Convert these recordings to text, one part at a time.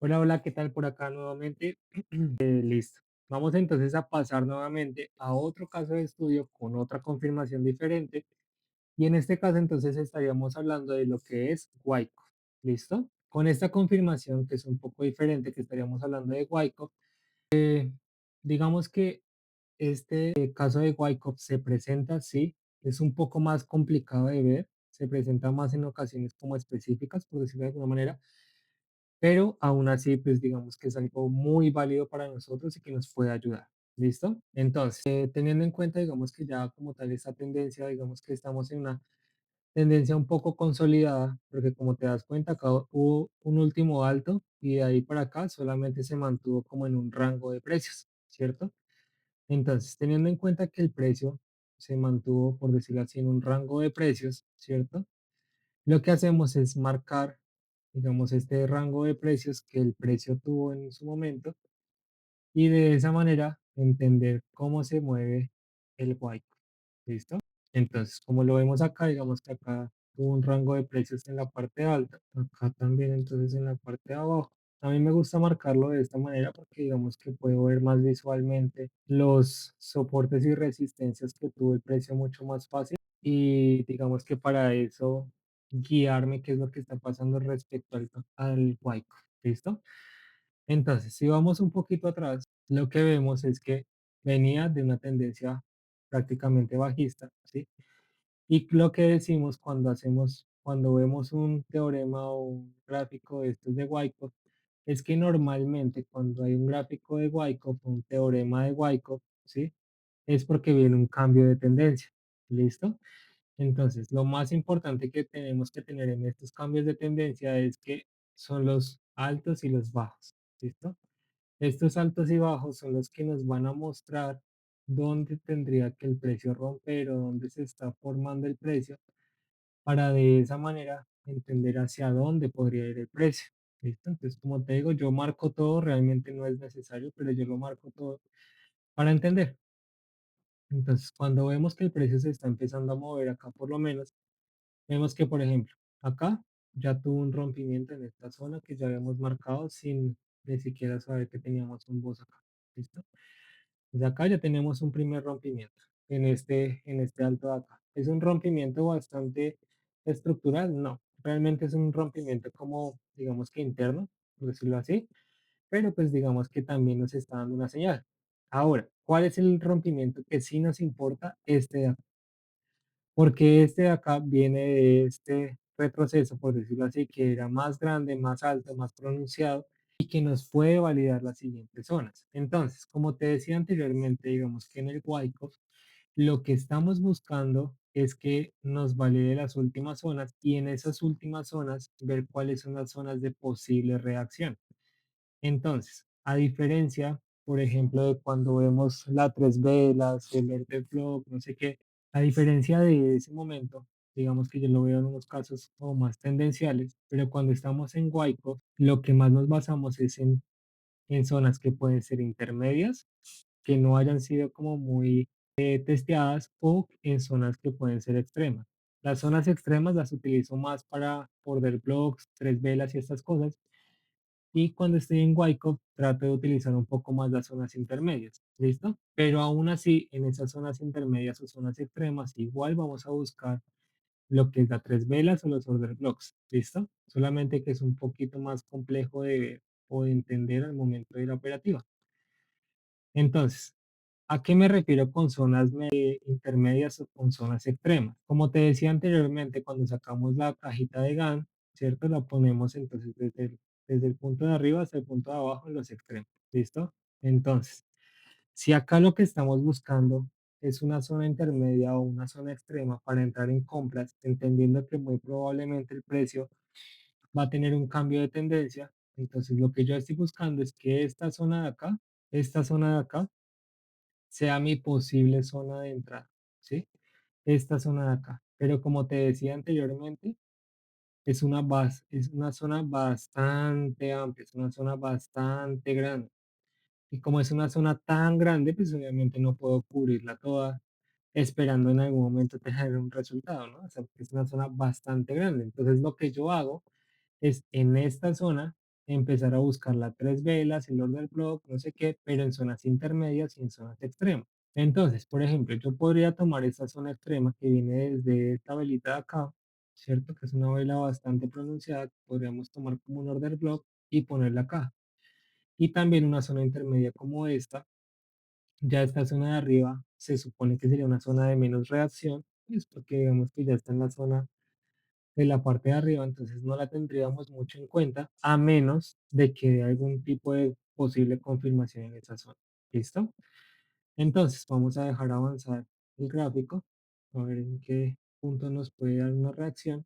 Hola, hola, ¿qué tal por acá nuevamente? Listo. Vamos entonces a pasar nuevamente a otro caso de estudio con otra confirmación diferente. Y en este caso entonces estaríamos hablando de lo que es Wyckoff. ¿Listo? Con esta confirmación que es un poco diferente, que estaríamos hablando de Wyckoff, digamos que este caso de Wyckoff se presenta, sí, es un poco más complicado de ver, se presenta más en ocasiones como específicas, por decirlo de alguna manera, pero aún así, pues digamos que es algo muy válido para nosotros y que nos puede ayudar. ¿Listo? Entonces, teniendo en cuenta, digamos que ya como tal esta tendencia, digamos que estamos en una tendencia un poco consolidada, porque como te das cuenta, acá hubo un último alto y de ahí para acá solamente se mantuvo como en un rango de precios, ¿cierto? Entonces, teniendo en cuenta que el precio se mantuvo, por decirlo así, en un rango de precios, ¿cierto? Lo que hacemos es marcar, digamos, este rango de precios que el precio tuvo en su momento y de esa manera entender cómo se mueve el white. ¿Listo? Entonces, como lo vemos acá, digamos que acá tuvo un rango de precios en la parte alta, acá también entonces en la parte de abajo. A mí me gusta marcarlo de esta manera porque digamos que puedo ver más visualmente los soportes y resistencias que tuvo el precio mucho más fácil y digamos que para eso guiarme qué es lo que está pasando respecto al white. ¿Listo? Entonces, si vamos un poquito atrás, lo que vemos es que venía de una tendencia prácticamente bajista, ¿sí? Y lo que decimos cuando vemos un teorema o un gráfico de estos de Wyckoff, es que normalmente cuando hay un gráfico de Wyckoff, un teorema de Wyckoff, ¿sí? Es porque viene un cambio de tendencia, ¿listo? Entonces, lo más importante que tenemos que tener en estos cambios de tendencia es que son los altos y los bajos, ¿listo? Estos altos y bajos son los que nos van a mostrar dónde tendría que el precio romper o dónde se está formando el precio para de esa manera entender hacia dónde podría ir el precio. ¿Listo? Entonces, como te digo, yo marco todo, realmente no es necesario, pero yo lo marco todo para entender. Entonces, cuando vemos que el precio se está empezando a mover acá por lo menos, vemos que, por ejemplo, acá ya tuvo un rompimiento en esta zona que ya habíamos marcado sin ni siquiera saber que teníamos un boss acá. ¿Listo? Pues acá ya tenemos un primer rompimiento en este alto de acá. ¿Es un rompimiento bastante estructural? No, realmente es un rompimiento como, digamos que interno, por decirlo así, pero pues digamos que también nos está dando una señal. Ahora, ¿cuál es el rompimiento que sí nos importa? Este de acá, porque este de acá viene de este retroceso, por decirlo así, que era más grande, más alto, más pronunciado y que nos puede validar las siguientes zonas. Entonces, como te decía anteriormente, digamos que en el Wyckoff, lo que estamos buscando es que nos valide las últimas zonas y en esas últimas zonas ver cuáles son las zonas de posible reacción. Entonces, a diferencia, por ejemplo, de cuando vemos la tres velas, el order block, no sé qué, a diferencia de ese momento, digamos que yo lo veo en unos casos como más tendenciales, pero cuando estamos en Wyckoff, lo que más nos basamos es en zonas que pueden ser intermedias, que no hayan sido como muy testeadas o en zonas que pueden ser extremas. Las zonas extremas las utilizo más para order blocks, tres velas y estas cosas, y cuando estoy en Wyckoff, trato de utilizar un poco más las zonas intermedias, ¿listo? Pero aún así, en esas zonas intermedias o zonas extremas, igual vamos a buscar lo que es la tres velas o los order blocks, ¿listo? Solamente que es un poquito más complejo de ver o de entender al momento de la operativa. Entonces, ¿a qué me refiero con zonas intermedias o con zonas extremas? Como te decía anteriormente, cuando sacamos la cajita de GAN, ¿cierto? La ponemos entonces desde el punto de arriba hasta el punto de abajo en los extremos. ¿Listo? Entonces, si acá lo que estamos buscando es una zona intermedia o una zona extrema para entrar en compras, entendiendo que muy probablemente el precio va a tener un cambio de tendencia, entonces lo que yo estoy buscando es que esta zona de acá, sea mi posible zona de entrada, ¿sí? Esta zona de acá. Pero como te decía anteriormente, es una zona bastante amplia, es una zona bastante grande. Y como es una zona tan grande, pues obviamente no puedo cubrirla toda esperando en algún momento tener un resultado, ¿no? O sea, porque es una zona bastante grande. Entonces lo que yo hago es en esta zona empezar a buscar las 3 velas, el order block, no sé qué, pero en zonas intermedias y en zonas extremas. Entonces, por ejemplo, yo podría tomar esta zona extrema que viene desde esta velita de acá, ¿cierto? Que es una vela bastante pronunciada, que podríamos tomar como un order block y ponerla acá. Y también una zona intermedia como esta. Ya esta zona de arriba se supone que sería una zona de menos reacción, pues porque digamos que ya está en la zona de la parte de arriba, entonces no la tendríamos mucho en cuenta, a menos de que dé algún tipo de posible confirmación en esa zona. ¿Listo? Entonces vamos a dejar avanzar el gráfico, a ver en qué punto nos puede dar una reacción.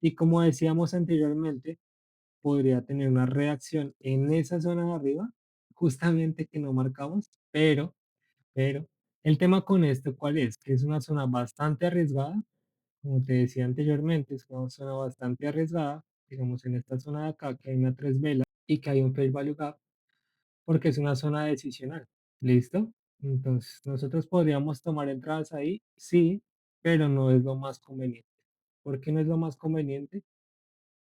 Y como decíamos anteriormente, podría tener una reacción en esa zona de arriba, justamente que no marcamos, pero el tema con esto, ¿cuál es? Que es una zona bastante arriesgada, como te decía anteriormente, es una zona bastante arriesgada, digamos en esta zona de acá que hay una 3 vela y que hay un fair value gap, porque es una zona decisional. ¿Listo? Entonces, nosotros podríamos tomar entradas ahí, sí, pero no es lo más conveniente. ¿Por qué no es lo más conveniente?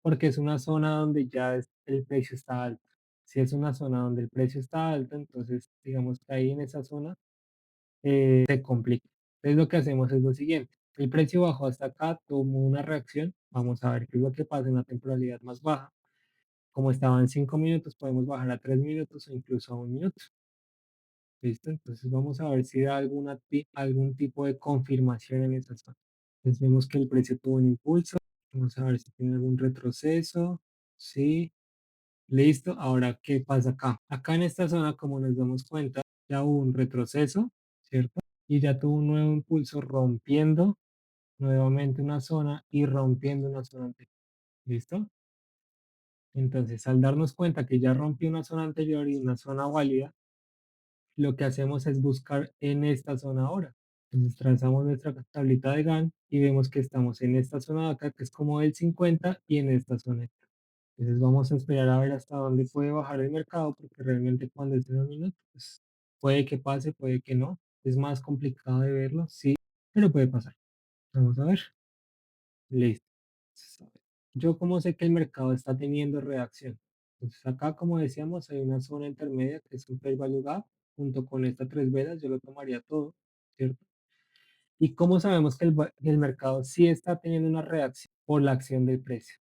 Porque es una zona donde ya el precio está alto. Si es una zona donde el precio está alto, entonces digamos que ahí en esa zona se complica. Entonces lo que hacemos es lo siguiente. El precio bajó hasta acá, tomó una reacción. Vamos a ver qué es lo que pasa en la temporalidad más baja. Como estaba en 5 minutos, podemos bajar a 3 minutos o incluso a 1 minuto. ¿Listo? Entonces vamos a ver si da algún tipo de confirmación en esa zona. Entonces vemos que el precio tuvo un impulso. Vamos a ver si tiene algún retroceso. Sí, listo. Ahora, ¿qué pasa acá? Acá en esta zona, como nos damos cuenta, ya hubo un retroceso, ¿cierto? Y ya tuvo un nuevo impulso rompiendo nuevamente una zona y rompiendo una zona anterior. ¿Listo? Entonces, al darnos cuenta que ya rompió una zona anterior y una zona válida, lo que hacemos es buscar en esta zona ahora. Entonces, trazamos nuestra tablita de GAN y vemos que estamos en esta zona de acá, que es como el 50, y en esta zona. Entonces vamos a esperar a ver hasta dónde puede bajar el mercado, porque realmente cuando es en un minuto, pues puede que pase, puede que no. Es más complicado de verlo, sí, pero puede pasar. Vamos a ver. Listo. Entonces, a ver, yo como sé que el mercado está teniendo reacción. Entonces acá, como decíamos, hay una zona intermedia que es un fair value gap, junto con estas 3 velas, yo lo tomaría todo, ¿cierto? ¿Y cómo sabemos que que el mercado sí está teniendo una reacción por la acción del precio?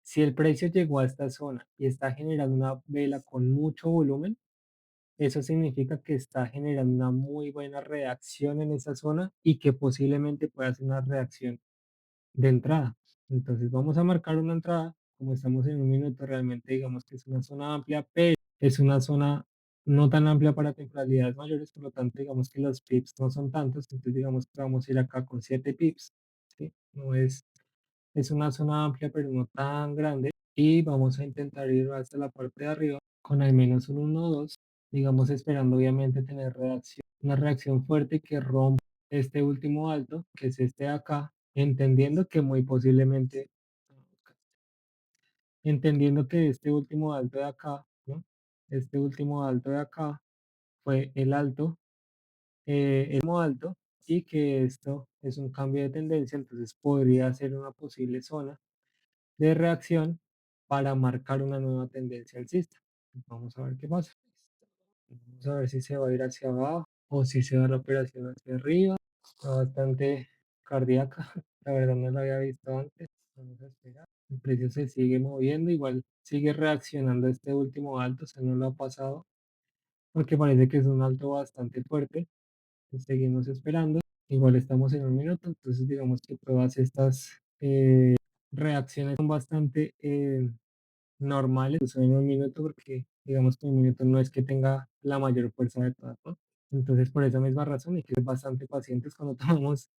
Si el precio llegó a esta zona y está generando una vela con mucho volumen, eso significa que está generando una muy buena reacción en esa zona y que posiblemente pueda ser una reacción de entrada. Entonces vamos a marcar una entrada, como estamos en un minuto, realmente digamos que es una zona amplia, pero es una zona no tan amplia para temporalidades mayores, por lo tanto digamos que los pips no son tantos, entonces digamos que vamos a ir acá con 7 pips, ¿sí? No es una zona amplia, pero no tan grande. Y vamos a intentar ir hasta la parte de arriba con al menos un 1 o 2, digamos, esperando obviamente tener una reacción fuerte que rompa este último alto, que es este de acá, entendiendo que muy posiblemente, entendiendo que este último alto de acá, ¿no? Este último alto de acá fue el último alto, y que esto es un cambio de tendencia, entonces podría ser una posible zona de reacción para marcar una nueva tendencia alcista. Vamos a ver qué pasa. Vamos a ver si se va a ir hacia abajo o si se va la operación hacia arriba. Está bastante cardíaca. La verdad no la había visto antes. Vamos a esperar. El precio se sigue moviendo, igual sigue reaccionando a este último alto, o sea, no lo ha pasado, porque parece que es un alto bastante fuerte. Seguimos esperando. Igual estamos en un minuto, entonces digamos que todas estas reacciones son bastante normales, incluso en un minuto, porque digamos que un minuto no es que tenga la mayor fuerza de todas, ¿no? Entonces, por esa misma razón, hay que ser bastante pacientes cuando tomamos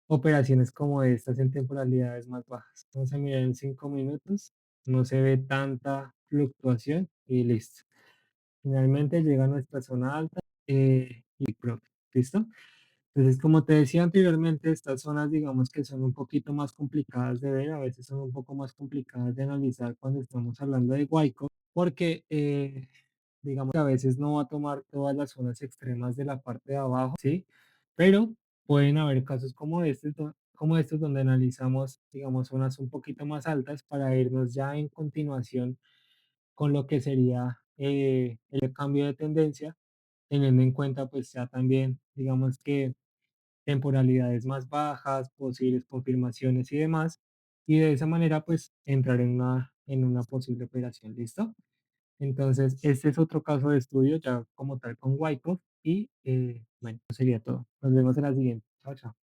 operaciones como estas en temporalidades más bajas. Vamos a mirar en 5 minutos, no se ve tanta fluctuación y listo. Finalmente llega a nuestra zona alta y profit. ¿Listo? Entonces, como te decía anteriormente, estas zonas, digamos que son un poquito más complicadas de ver, a veces son un poco más complicadas de analizar cuando estamos hablando de Guayco, porque digamos que a veces no va a tomar todas las zonas extremas de la parte de abajo, ¿sí? Pero pueden haber casos como estos donde analizamos, digamos, zonas un poquito más altas para irnos ya en continuación con lo que sería el cambio de tendencia, teniendo en cuenta pues ya también, digamos que temporalidades más bajas, posibles confirmaciones y demás, y de esa manera pues entrar en una posible operación, ¿listo? Entonces, este es otro caso de estudio ya como tal con Wyckoff y bueno, eso sería todo. Nos vemos en la siguiente. Chao, chao.